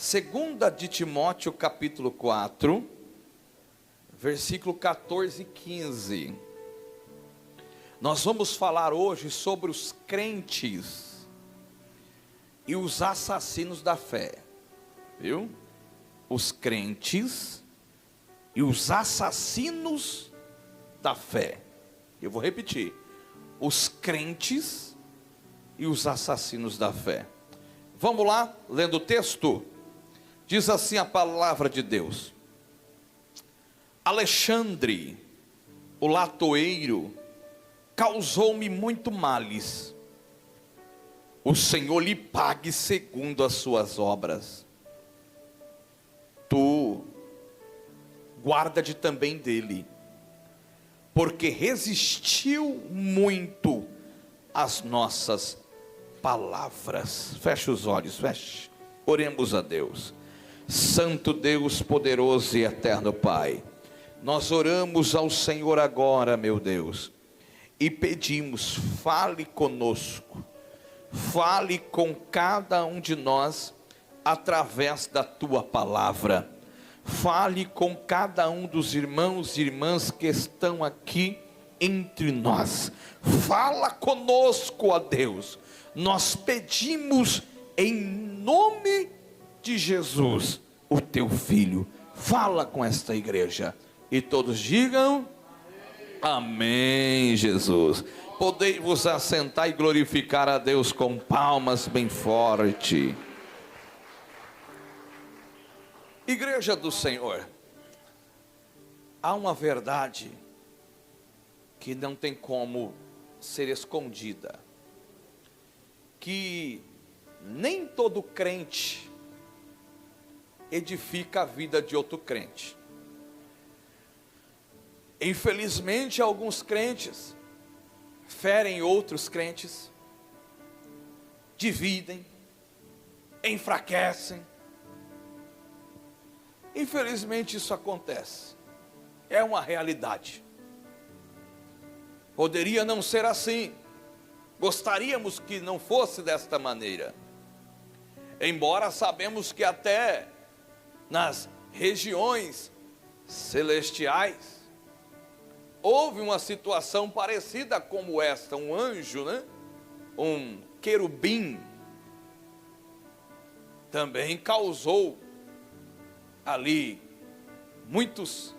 Segunda de Timóteo, capítulo 4, versículo 14 e 15. Nós vamos falar hoje sobre os crentes e os assassinos da fé, viu? Os crentes e os assassinos da fé. Eu vou repetir: os crentes e os assassinos da fé. Vamos lá, lendo o texto. Diz assim a palavra de Deus: Alexandre, o latoeiro, causou-me muito males. O Senhor lhe pague segundo as suas obras. Tu guarda-te também dele, porque resistiu muito às nossas palavras. Feche os olhos, feche. Oremos a Deus. Santo Deus, poderoso e eterno Pai, nós oramos ao Senhor agora, meu Deus, e pedimos: fale conosco, fale com cada um de nós através da tua palavra. Fale com cada um dos irmãos e irmãs que estão aqui entre nós. Fala conosco, ó Deus. Nós pedimos em nome de Jesus, o teu filho. Fala com esta igreja. E todos digam amém, Jesus. Podei vos assentar e glorificar a Deus com palmas bem forte. Igreja do Senhor, há uma verdade que não tem como ser escondida, que nem todo crente edifica a vida de outro crente. Infelizmente, alguns crentes ferem outros crentes, dividem, enfraquecem. Infelizmente isso acontece, é uma realidade. Poderia não ser assim, gostaríamos que não fosse desta maneira, embora sabemos que até nas regiões celestiais houve uma situação parecida como esta. Um anjo, um querubim, também causou ali muitos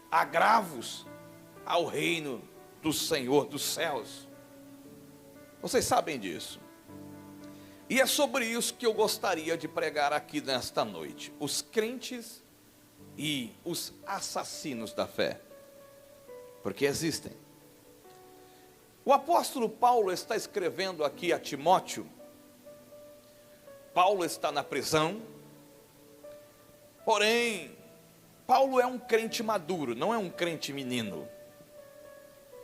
agravos ao reino do Senhor dos céus. Vocês sabem disso. E é sobre isso que eu gostaria de pregar aqui nesta noite: os crentes e os assassinos da fé. Porque existem. O apóstolo Paulo está escrevendo aqui a Timóteo. Paulo está na prisão. Porém, Paulo é um crente maduro, não é um crente menino.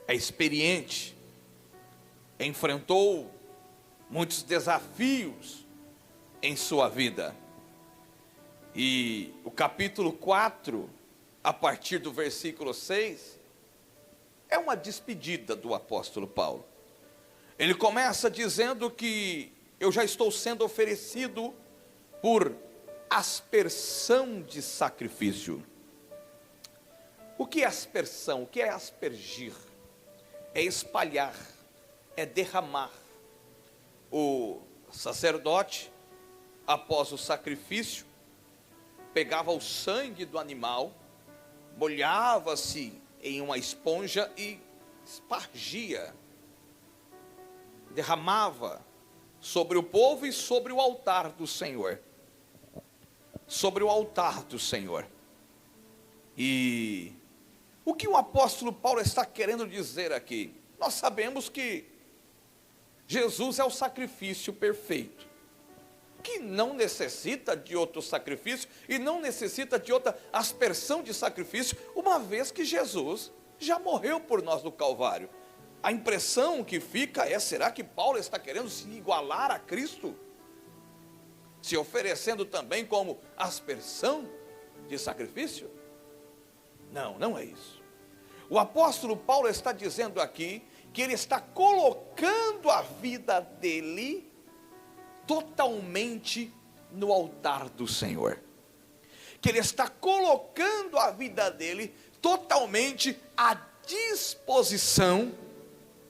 É experiente. Enfrentou muitos desafios em sua vida. E o capítulo 4, a partir do versículo 6, é uma despedida do apóstolo Paulo. Ele começa dizendo que eu já estou sendo oferecido por aspersão de sacrifício. O que é aspersão? O que é aspergir? É espalhar, é derramar. O sacerdote, após o sacrifício, pegava o sangue do animal, molhava-se em uma esponja e espargia, derramava sobre o povo e sobre o altar do Senhor. Sobre o altar do Senhor. E o que o apóstolo Paulo está querendo dizer aqui? Nós sabemos que Jesus é o sacrifício perfeito, que não necessita de outro sacrifício e não necessita de outra aspersão de sacrifício, uma vez que Jesus já morreu por nós no Calvário. A impressão que fica é: será que Paulo está querendo se igualar a Cristo, se oferecendo também como aspersão de sacrifício? Não, não é isso. O apóstolo Paulo está dizendo aqui que ele está colocando a vida dele totalmente no altar do Senhor, que ele está colocando a vida dele totalmente à disposição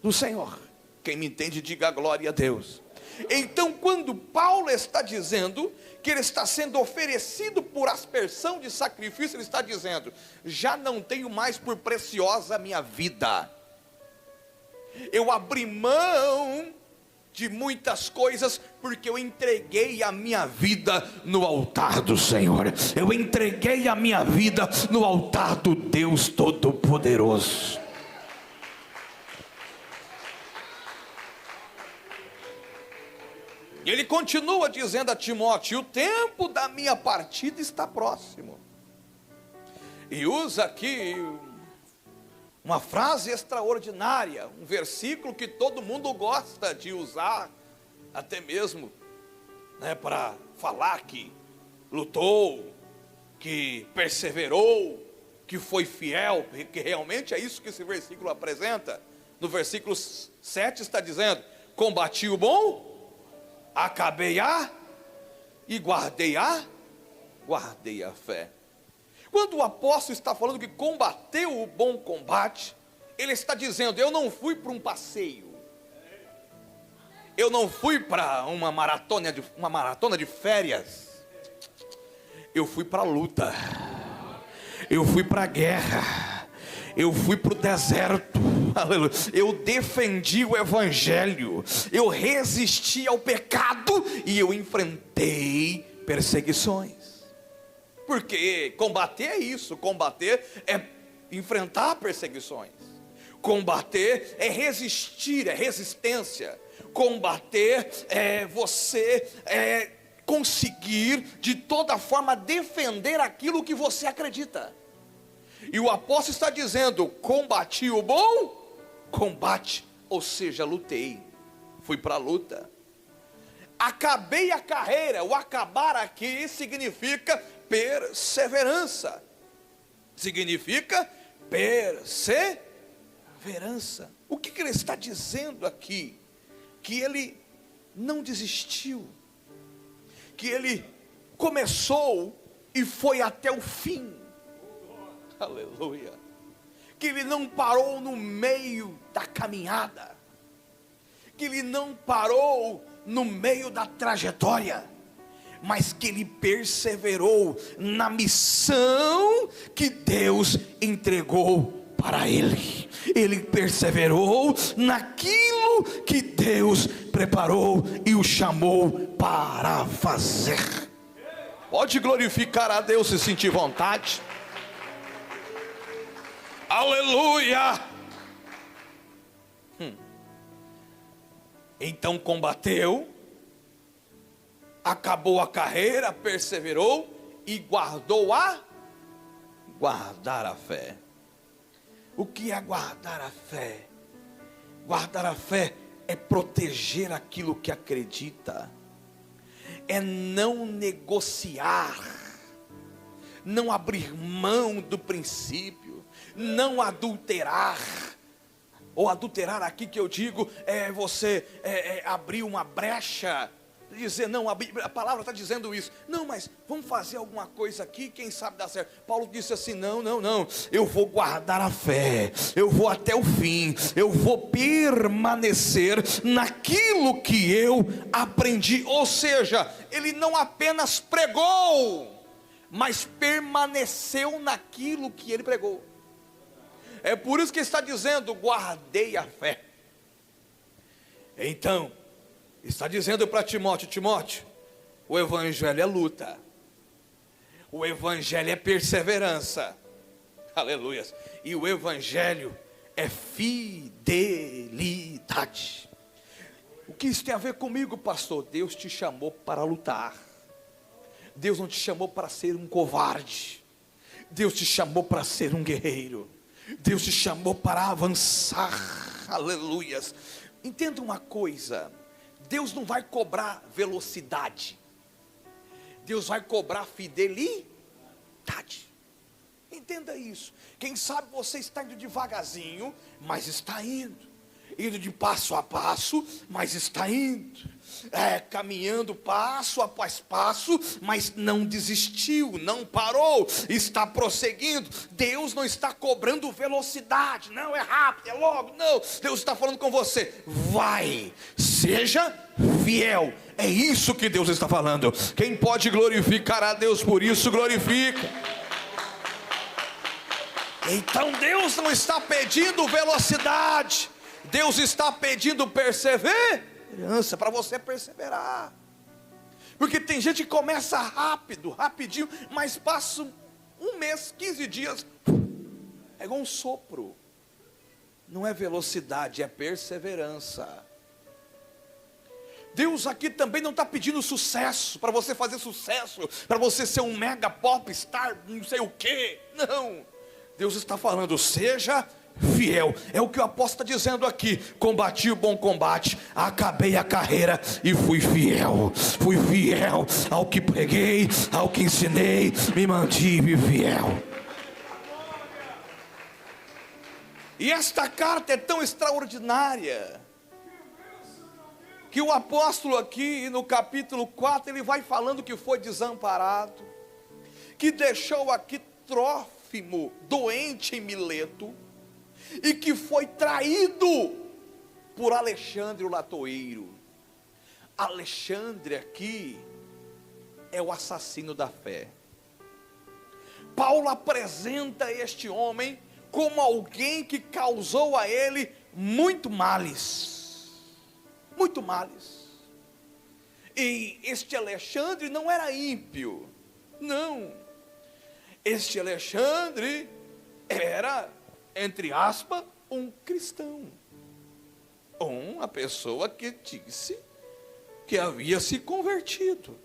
do Senhor. Quem me entende, diga glória a Deus. Então, quando Paulo está dizendo que ele está sendo oferecido por aspersão de sacrifício, ele está dizendo: já não tenho mais por preciosa a minha vida, eu abri mão de muitas coisas, porque eu entreguei a minha vida no altar do Senhor, eu entreguei a minha vida no altar do Deus Todo-Poderoso. E ele continua dizendo a Timóteo: o tempo da minha partida está próximo. E usa aqui uma frase extraordinária, um versículo que todo mundo gosta de usar, até mesmo, para falar que lutou, que perseverou, que foi fiel, que realmente é isso que esse versículo apresenta. No versículo 7 está dizendo: combati o bom, acabei e guardei a fé. Quando o apóstolo está falando que combateu o bom combate, ele está dizendo: eu não fui para um passeio, eu não fui para uma maratona de férias, eu fui para a luta, eu fui para a guerra, eu fui para o deserto, aleluia. Eu defendi o evangelho, eu resisti ao pecado e eu enfrentei perseguições. Porque combater é isso, combater é enfrentar perseguições, combater é resistir, é resistência, combater é você conseguir de toda forma defender aquilo que você acredita. E o apóstolo está dizendo: combati o bom combate, ou seja, lutei, fui para a luta, acabei a carreira. O acabar aqui significa perseverança, significa perseverança. O que ele está dizendo aqui? Que ele não desistiu, que ele começou e foi até o fim, aleluia. Que ele não parou no meio da caminhada, que ele não parou no meio da trajetória, mas que ele perseverou na missão que Deus entregou para ele. Ele perseverou naquilo que Deus preparou e o chamou para fazer. Pode glorificar a Deus se sentir vontade. Aleluia! Então combateu, acabou a carreira, perseverou e guardar a fé. O que é guardar a fé? Guardar a fé é proteger aquilo que acredita, é não negociar, não abrir mão do princípio, não adulterar. Ou adulterar aqui que eu digo é você abrir uma brecha, dizer: não, a palavra está dizendo isso, não, mas vamos fazer alguma coisa aqui, quem sabe dá certo. Paulo disse assim: não, eu vou guardar a fé, eu vou até o fim, eu vou permanecer naquilo que eu aprendi. Ou seja, ele não apenas pregou, mas permaneceu naquilo que ele pregou. É por isso que está dizendo: guardei a fé. Então está dizendo para Timóteo: Timóteo, o evangelho é luta, o evangelho é perseverança, aleluia, e o evangelho é fidelidade. O que isso tem a ver comigo, pastor? Deus te chamou para lutar, Deus não te chamou para ser um covarde, Deus te chamou para ser um guerreiro, Deus te chamou para avançar, aleluias. Entenda uma coisa: Deus não vai cobrar velocidade, Deus vai cobrar fidelidade. Entenda isso. Quem sabe você está indo devagarzinho, mas está indo. indo de passo a passo, mas está indo, caminhando passo após passo, mas não desistiu, não parou, está prosseguindo. Deus não está cobrando velocidade, não, é rápido, é logo, não. Deus está falando com você, vai, seja fiel. É isso que Deus está falando. Quem pode glorificar a Deus por isso, glorifica. Então Deus não está pedindo velocidade, Deus está pedindo perseverança, para você perseverar. Porque tem gente que começa rápido, rapidinho, mas passa um mês, 15 dias, é igual um sopro. Não é velocidade, é perseverança. Deus aqui também não está pedindo sucesso, para você fazer sucesso, para você ser um mega pop star, não sei o que. Não, Deus está falando, seja fiel. É o que o apóstolo está dizendo aqui: combati o bom combate, acabei a carreira e fui fiel ao que preguei, ao que ensinei, me mantive fiel. E esta carta é tão extraordinária, que o apóstolo aqui no capítulo 4, ele vai falando que foi desamparado, que deixou aqui Trófimo doente em Mileto, e que foi traído por Alexandre o latoeiro. Alexandre aqui é o assassino da fé. Paulo apresenta este homem como alguém que causou a ele muito males. Muito males. E este Alexandre não era ímpio, não. Este Alexandre era, entre aspas, um cristão, uma pessoa que disse que havia se convertido.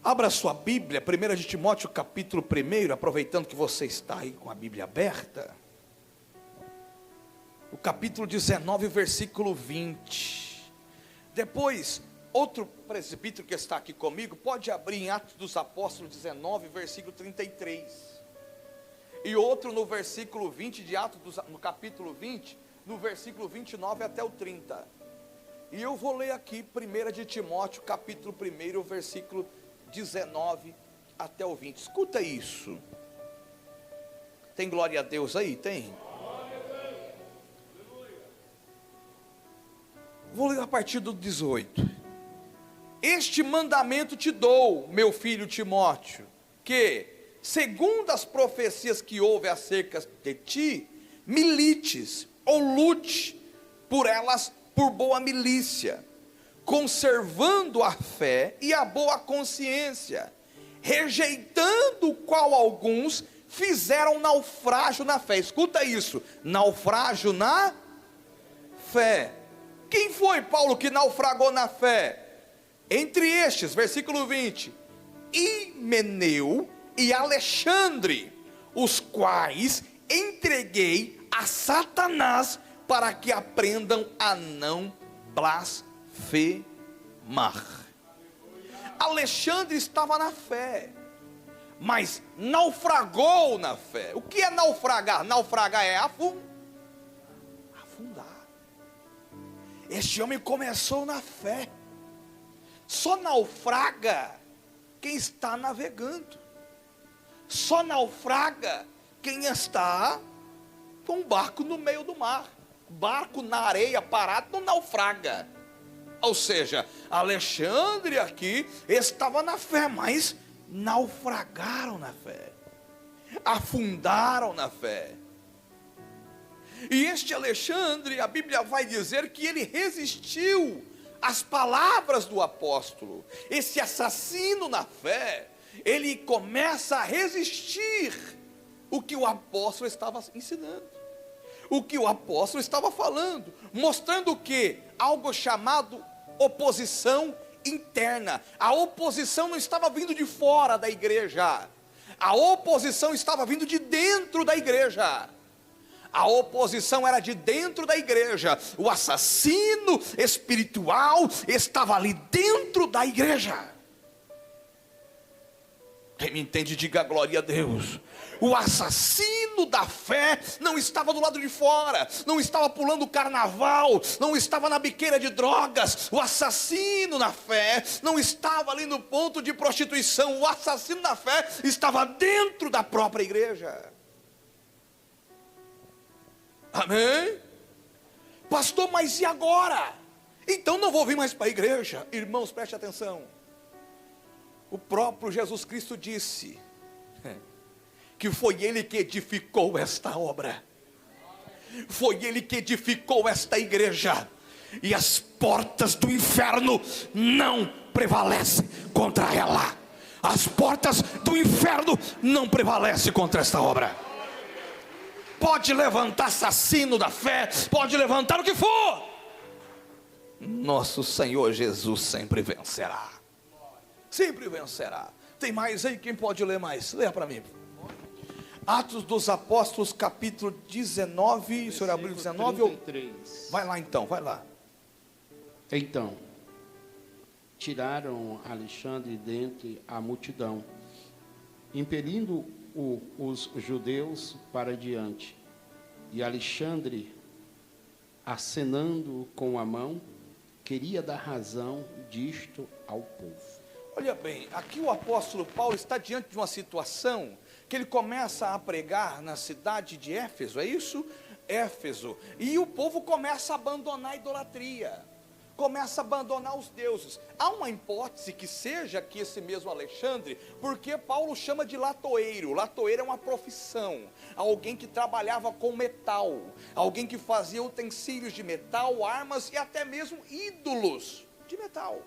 Abra sua Bíblia, 1 de Timóteo capítulo 1, aproveitando que você está aí com a Bíblia aberta, o capítulo 19, versículo 20. Depois, outro presbítero que está aqui comigo, pode abrir em Atos dos Apóstolos 19, versículo 33. E outro no versículo 20 de Atos, no capítulo 20, no versículo 29 até o 30. E eu vou ler aqui 1 de Timóteo, capítulo 1, versículo 19 até o 20. Escuta isso. Tem glória a Deus aí? Tem? Vou ler a partir do 18. Este mandamento te dou, meu filho Timóteo, que, segundo as profecias que houve acerca de ti, milites ou lute por elas por boa milícia, conservando a fé e a boa consciência, rejeitando o qual alguns fizeram naufrágio na fé. Escuta isso, naufrágio na fé. Quem foi, Paulo, que naufragou na fé? Entre estes, versículo 20, Himeneu e Alexandre, os quais entreguei a Satanás para que aprendam a não blasfemar. Alexandre estava na fé, mas naufragou na fé. O que é naufragar? Naufragar é afundar. Este homem começou na fé. Só naufraga quem está navegando. Só naufraga quem está com um barco no meio do mar. Barco na areia parado não naufraga. Ou seja, Alexandre aqui estava na fé, mas naufragaram na fé, afundaram na fé. E este Alexandre, a Bíblia vai dizer que ele resistiu às palavras do apóstolo. Esse assassino na fé, ele começa a resistir o que o apóstolo estava ensinando, o que o apóstolo estava falando, mostrando que algo chamado oposição interna. A oposição não estava vindo de fora da igreja, a oposição estava vindo de dentro da igreja. A oposição era de dentro da igreja. O assassino espiritual estava ali dentro da igreja. Quem me entende, diga glória a Deus. O assassino da fé não estava do lado de fora, não estava pulando carnaval, não estava na biqueira de drogas. O assassino da fé não estava ali no ponto de prostituição. O assassino da fé estava dentro da própria igreja. Amém? Pastor, mas e agora? Então não vou vir mais para a igreja. Irmãos, preste atenção. O próprio Jesus Cristo disse que foi Ele que edificou esta obra, foi Ele que edificou esta igreja, e as portas do inferno não prevalecem contra ela. As portas do inferno não prevalecem contra esta obra. Pode levantar assassino da fé, pode levantar o que for, nosso Senhor Jesus sempre vencerá. Sempre vencerá. Tem mais aí? Quem pode ler mais? Leia para mim. Atos dos Apóstolos, capítulo 19. O senhor abriu 19? 33. Vai lá então, vai lá. Então, tiraram Alexandre dentre a multidão, impelindo os judeus para diante. E Alexandre, acenando com a mão, queria dar razão disto ao povo. Olha bem, aqui o apóstolo Paulo está diante de uma situação que ele começa a pregar na cidade de Éfeso, é isso? Éfeso. E o povo começa a abandonar a idolatria, começa a abandonar os deuses. Há uma hipótese que seja que esse mesmo Alexandre, porque Paulo chama de latoeiro. Latoeiro é uma profissão, alguém que trabalhava com metal, alguém que fazia utensílios de metal, armas e até mesmo ídolos de metal.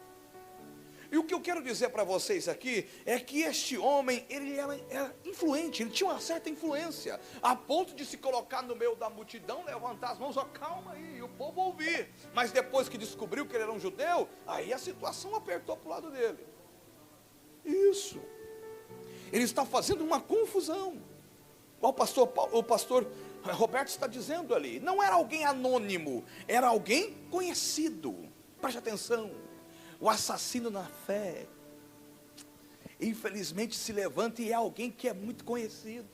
E o que eu quero dizer para vocês aqui é que este homem, ele era influente, ele tinha uma certa influência, a ponto de se colocar no meio da multidão, levantar as mãos, ó, calma aí, e o povo ouvir. Mas depois que descobriu que ele era um judeu, aí a situação apertou para o lado dele. Isso. Ele está fazendo uma confusão. O pastor Roberto está dizendo ali, não era alguém anônimo, era alguém conhecido. Preste atenção. O assassino na fé, infelizmente se levanta e é alguém que é muito conhecido,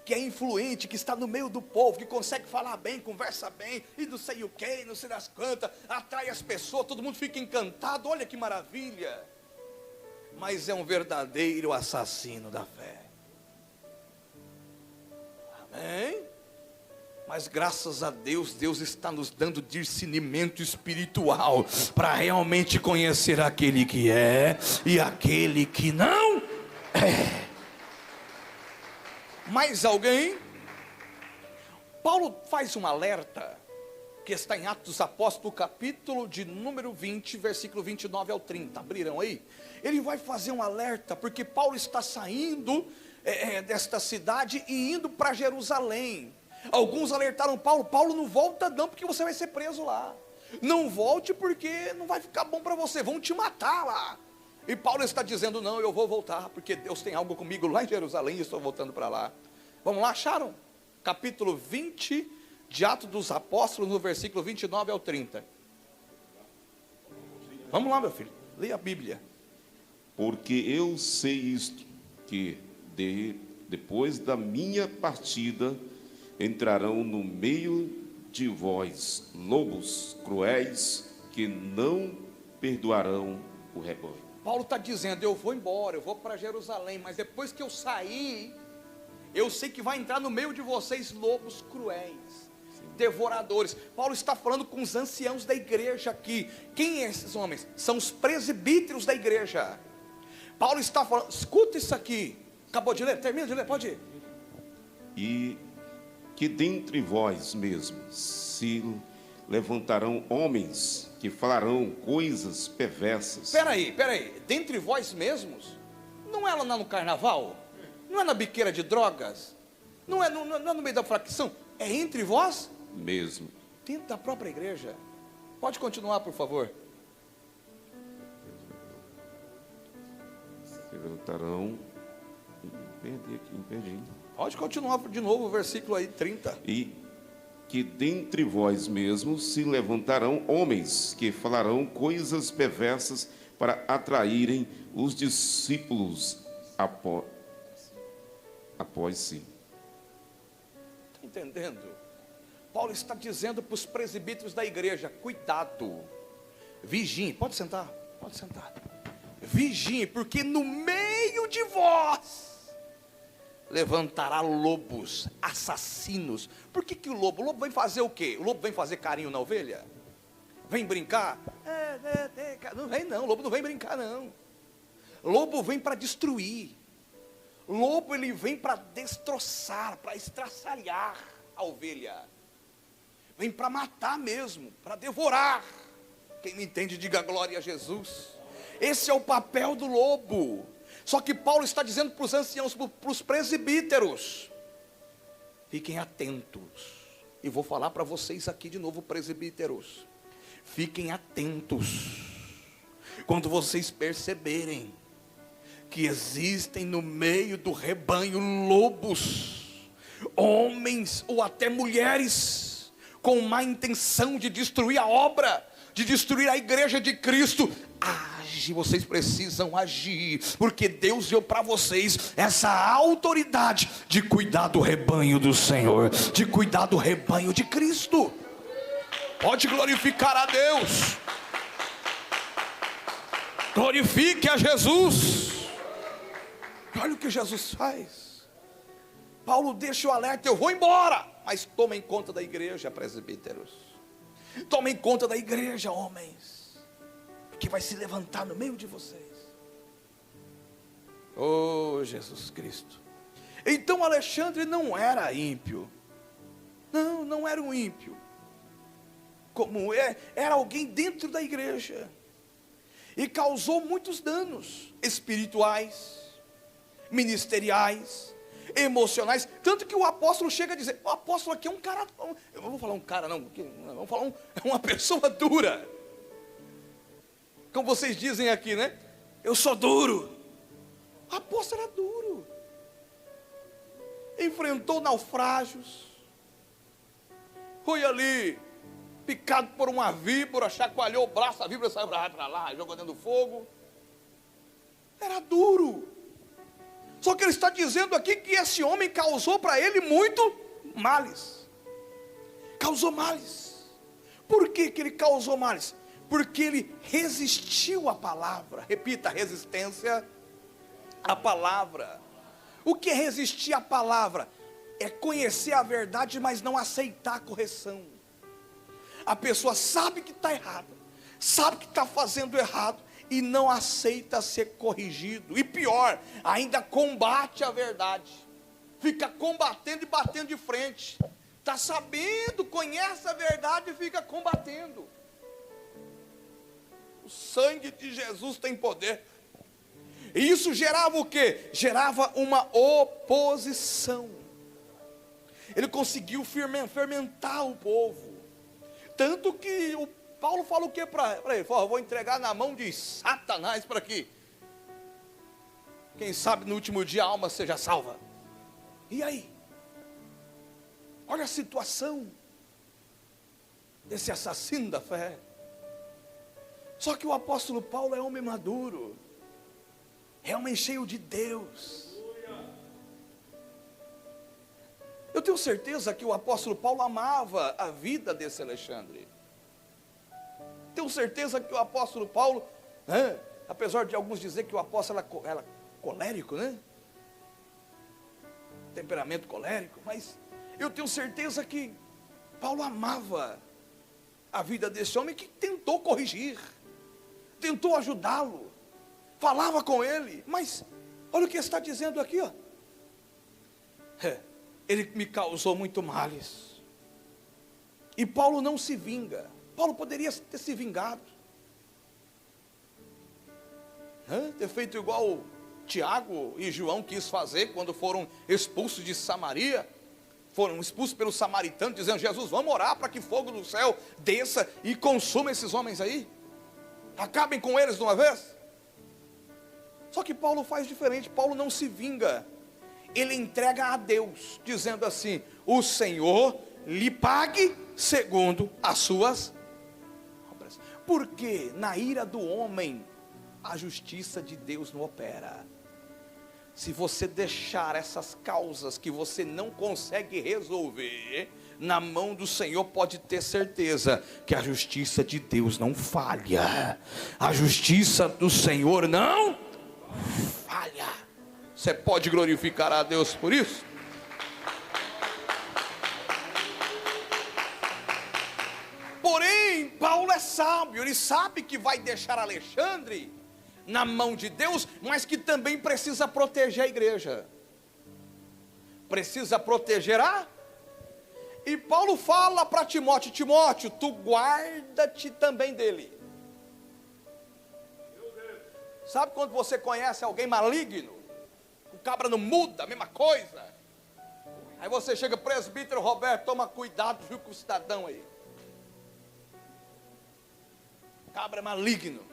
que é influente, que está no meio do povo, que consegue falar bem, conversa bem, e não sei o que, não sei das quantas, atrai as pessoas, todo mundo fica encantado, olha que maravilha, mas é um verdadeiro assassino da fé. Amém? Mas graças a Deus, Deus está nos dando discernimento espiritual para realmente conhecer aquele que é e aquele que não é. Mais alguém? Paulo faz um alerta que está em Atos dos Apóstolos, capítulo de número 20, versículo 29 ao 30. Abriram aí? Ele vai fazer um alerta porque Paulo está saindo desta cidade e indo para Jerusalém. Alguns alertaram Paulo, Paulo não volta não, porque você vai ser preso lá. Não volte porque não vai ficar bom para você, vão te matar lá. E Paulo está dizendo, não, eu vou voltar, porque Deus tem algo comigo lá em Jerusalém e estou voltando para lá. Vamos lá, acharam? Capítulo 20 de Atos dos Apóstolos, no versículo 29 ao 30. Vamos lá, meu filho, leia a Bíblia. Porque eu sei isto, que depois da minha partida entrarão no meio de vós lobos cruéis que não perdoarão o rebanho. Paulo está dizendo, eu vou embora, eu vou para Jerusalém, mas depois que eu sair, eu sei que vai entrar no meio de vocês lobos cruéis, devoradores. Paulo está falando com os anciãos da igreja aqui. Quem são esses homens? São os presbíteros da igreja. Paulo está falando, escuta isso aqui. Acabou de ler? Termina de ler, pode ir. E que dentre vós mesmos se levantarão homens que falarão coisas perversas. Espera aí, dentre vós mesmos, não é lá no carnaval? Não é na biqueira de drogas? Não é no meio da facção? É entre vós mesmo. Dentro da própria igreja. Pode continuar, por favor. Se levantarão. Perdi. Pode continuar de novo o versículo aí, 30. E que dentre vós mesmos se levantarão homens que falarão coisas perversas para atraírem os discípulos após si. Está entendendo? Paulo está dizendo para os presbíteros da igreja: cuidado, vigiem. Pode sentar, pode sentar. Vigiem, porque no meio de vós levantará lobos, assassinos. Por que o lobo? O lobo vem fazer o quê? O lobo vem fazer carinho na ovelha? Vem brincar? Não vem não, o lobo não vem brincar não. Lobo vem para destruir. Lobo, ele vem para destroçar, para estraçalhar a ovelha. Vem para matar mesmo, para devorar. Quem me entende, diga glória a Jesus. Esse é o papel do lobo. Só que Paulo está dizendo para os anciãos, para os presbíteros: fiquem atentos. E vou falar para vocês aqui de novo, presbíteros. Fiquem atentos. Quando vocês perceberem que existem no meio do rebanho lobos, homens ou até mulheres, com má intenção de destruir a obra, de destruir a igreja de Cristo, vocês precisam agir, porque Deus deu para vocês essa autoridade de cuidar do rebanho do Senhor, de cuidar do rebanho de Cristo. Pode glorificar a Deus, glorifique a Jesus. Olha o que Jesus faz. Paulo deixa o alerta: eu vou embora, mas tomem conta da igreja, presbíteros. Tomem conta da igreja, homens, que vai se levantar no meio de vocês. Oh, Jesus Cristo. Então Alexandre não era ímpio. Não era um ímpio. Como era alguém dentro da igreja. E causou muitos danos espirituais, ministeriais, emocionais. Tanto que o apóstolo chega a dizer: o apóstolo aqui é um cara, eu não vou falar um cara não, vamos falar uma pessoa dura. Como vocês dizem aqui, né? Eu sou duro. O apóstolo era duro. Enfrentou naufrágios. Foi ali picado por uma víbora, chacoalhou o braço, a víbora saiu para lá, jogou dentro do fogo. Era duro. Só que ele está dizendo aqui que esse homem causou para ele muito males. Causou males. Por que ele causou males? Porque ele resistiu à palavra. Repita: resistência à palavra. O que é resistir à palavra? É conhecer a verdade, mas não aceitar a correção. A pessoa sabe que está errada, sabe que está fazendo errado, e não aceita ser corrigido. E pior, ainda combate a verdade. Fica combatendo e batendo de frente. Está sabendo, conhece a verdade e fica combatendo. O sangue de Jesus tem poder. E isso gerava o quê? Gerava uma oposição. Ele conseguiu fermentar o povo. Tanto que o Paulo fala o que para ele? Fala: eu vou entregar na mão de Satanás para que, quem sabe, no último dia a alma seja salva. E aí? Olha a situação desse assassino da fé. Só que o apóstolo Paulo é homem maduro, é homem cheio de Deus. Eu tenho certeza que o apóstolo Paulo amava a vida desse Alexandre. Tenho certeza que o apóstolo Paulo, apesar de alguns dizer que o apóstolo era colérico, né? Temperamento colérico, mas eu tenho certeza que Paulo amava a vida desse homem, que tentou corrigir, tentou ajudá-lo, falava com ele, mas olha o que está dizendo aqui, ó. Ele me causou muito males. E Paulo não se vinga. Paulo poderia ter se vingado, ter feito igual Tiago e João quis fazer quando foram expulsos de Samaria. Foram expulsos pelos samaritanos, dizendo: Jesus, vamos orar para que fogo do céu desça e consuma esses homens aí, acabem com eles de uma vez. Só que Paulo faz diferente. Paulo não se vinga, ele entrega a Deus, dizendo assim: o Senhor lhe pague segundo as suas obras. Porque na ira do homem a justiça de Deus não opera. se você deixar essas causas que você não consegue resolver na mão do Senhor, pode ter certeza que a justiça de Deus não falha. A justiça do Senhor não falha. Você pode glorificar a Deus por isso? Porém, Paulo é sábio, ele sabe que vai deixar Alexandre na mão de Deus, mas que também precisa proteger a igreja. Precisa proteger E Paulo fala para Timóteo: Timóteo, tu guarda-te também dele. Sabe quando você conhece alguém maligno? O cabra não muda, a mesma coisa. Aí você chega: presbítero Roberto, toma cuidado, viu, com o cidadão aí. Cabra maligno.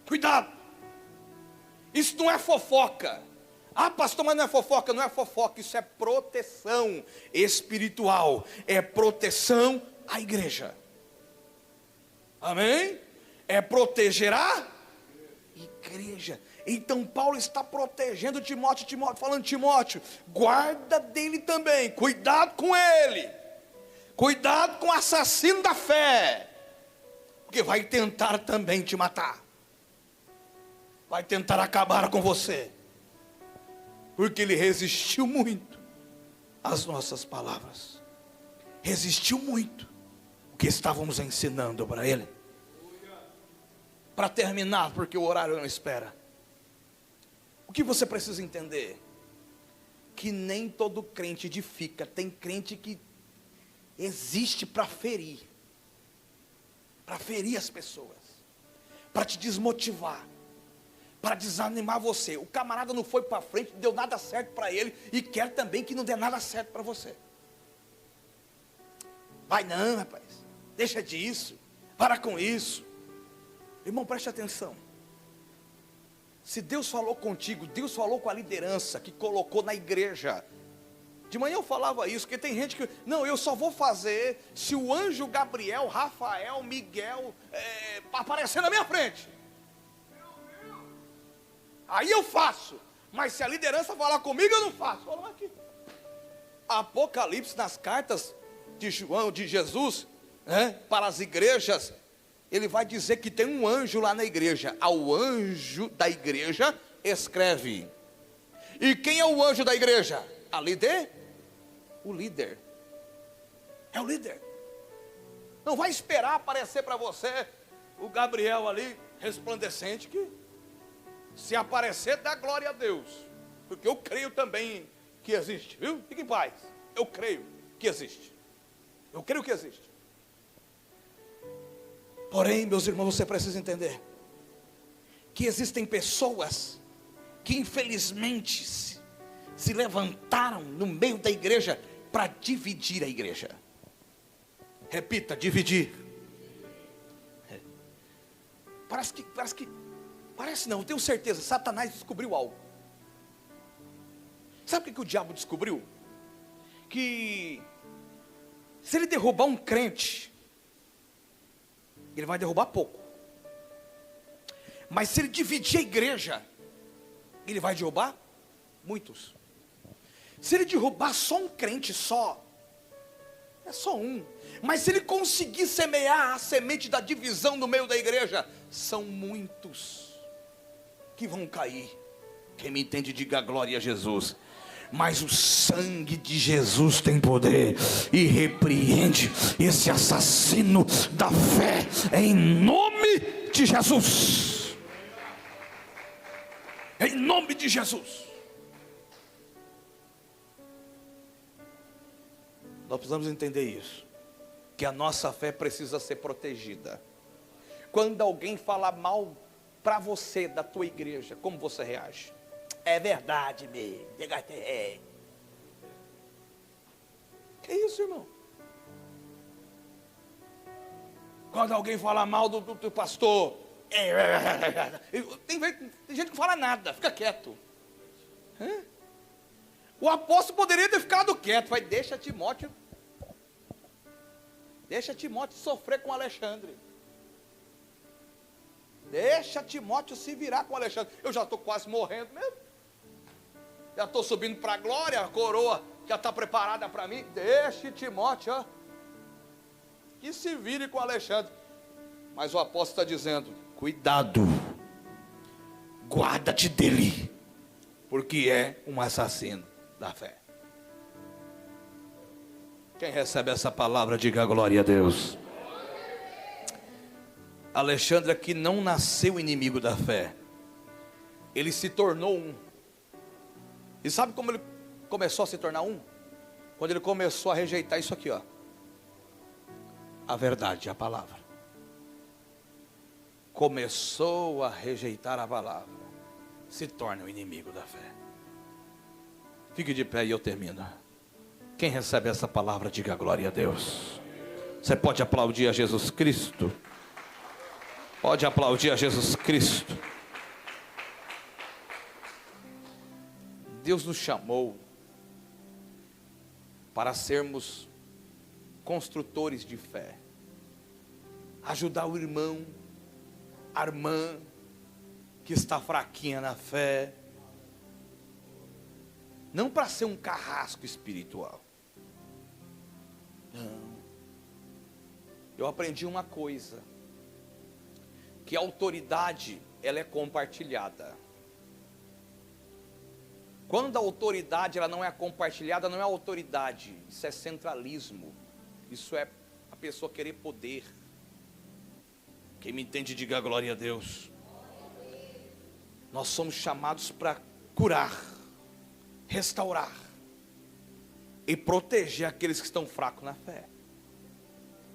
Cuidado. Isso não é fofoca. Ah, pastor, mas não é fofoca. Não é fofoca, isso é proteção espiritual. É proteção à igreja. Amém? É proteger a igreja. Então Paulo está protegendo Timóteo, falando: Timóteo, guarda dele também, cuidado com ele, cuidado com o assassino da fé, porque vai tentar também te matar, vai tentar acabar com você, porque ele resistiu muito às nossas palavras, resistiu muito o que estávamos ensinando para ele. Para terminar, porque o horário não espera, o que você precisa entender? Que nem todo crente edifica. Tem crente que existe para ferir as pessoas, para te desmotivar, para desanimar você. O camarada não foi para frente, não deu nada certo para ele, e quer também que não dê nada certo para você. Vai não, rapaz, deixa disso, para com isso. Irmão, preste atenção. Se Deus falou contigo, Deus falou com a liderança que colocou na igreja. De manhã eu falava isso, porque tem gente que, não, eu só vou fazer se o anjo Gabriel, Rafael, Miguel aparecer na minha frente. Aí eu faço. Mas se a liderança falar comigo, eu não faço. Olha aqui. Apocalipse, nas cartas de João, de Jesus, para as igrejas, ele vai dizer que tem um anjo lá na igreja. Ao anjo da igreja escreve. E quem é o anjo da igreja? A líder? O líder. É o líder. Não vai esperar aparecer para você o Gabriel ali, resplandecente, que se aparecer, dá glória a Deus. Porque eu creio também que existe, viu? Fique em paz. Eu creio que existe. Eu creio que existe. Porém, meus irmãos, você precisa entender que existem pessoas que infelizmente se levantaram no meio da igreja para dividir a igreja. Repita: dividir. Parece não, eu tenho certeza, Satanás descobriu algo. Sabe o que o diabo descobriu? Que se ele derrubar um crente, ele vai derrubar pouco. Mas se ele dividir a igreja, ele vai derrubar muitos. Se ele derrubar só um crente só, é só um. Mas se ele conseguir semear a semente da divisão no meio da igreja, são muitos que vão cair. Quem me entende, diga glória a Jesus. Mas o sangue de Jesus tem poder e repreende esse assassino da fé em nome de Jesus. Em nome de Jesus. Nós precisamos entender isso, que a nossa fé precisa ser protegida. Quando alguém falar mal para você da tua igreja, como você reage? É verdade mesmo. Que isso, irmão? Quando alguém fala mal do pastor, tem gente que não fala nada, fica quieto. O apóstolo poderia ter ficado quieto, mas deixa Timóteo sofrer com Alexandre. Deixa Timóteo se virar com Alexandre. Eu já estou quase morrendo mesmo. Já estou subindo para a glória, a coroa já está preparada para mim. Deixe Timóteo, ó, que se vire com Alexandre. Mas o apóstolo está dizendo: cuidado, guarda-te dele, porque é um assassino da fé. Quem recebe essa palavra, diga glória a Deus. Alexandre aqui não nasceu inimigo da fé, ele se tornou um. E sabe como ele começou a se tornar um? Quando ele começou a rejeitar isso aqui, ó, a verdade, a palavra. Começou a rejeitar a palavra, se torna o inimigo da fé. Fique de pé e eu termino. Quem recebe essa palavra, diga glória a Deus. Você pode aplaudir a Jesus Cristo? Pode aplaudir a Jesus Cristo. Deus nos chamou para sermos construtores de fé, ajudar o irmão, a irmã que está fraquinha na fé, não para ser um carrasco espiritual. Não. Eu aprendi uma coisa, que a autoridade, ela é compartilhada. Quando a autoridade ela não é compartilhada, não é autoridade, isso é centralismo, isso é a pessoa querer poder. Quem me entende, diga glória a Deus. Nós somos chamados para curar, restaurar e proteger aqueles que estão fracos na fé.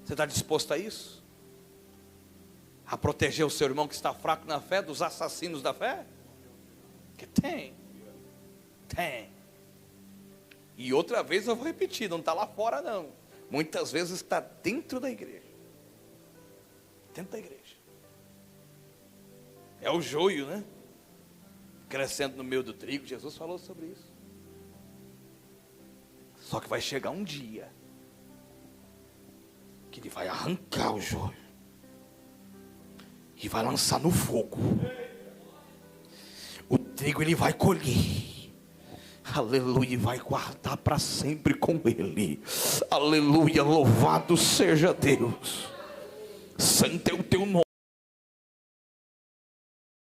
Você está disposto a isso? A proteger o seu irmão que está fraco na fé dos assassinos da fé? Que tem. E outra vez eu vou repetir, não está lá fora não. Muitas vezes está dentro da igreja. Dentro da igreja. É o joio, né? Crescendo no meio do trigo. Jesus falou sobre isso. Só que vai chegar um dia que ele vai arrancar o joio e vai lançar no fogo. O trigo ele vai colher. Aleluia, e vai guardar para sempre com ele. Aleluia, louvado seja Deus. Santo é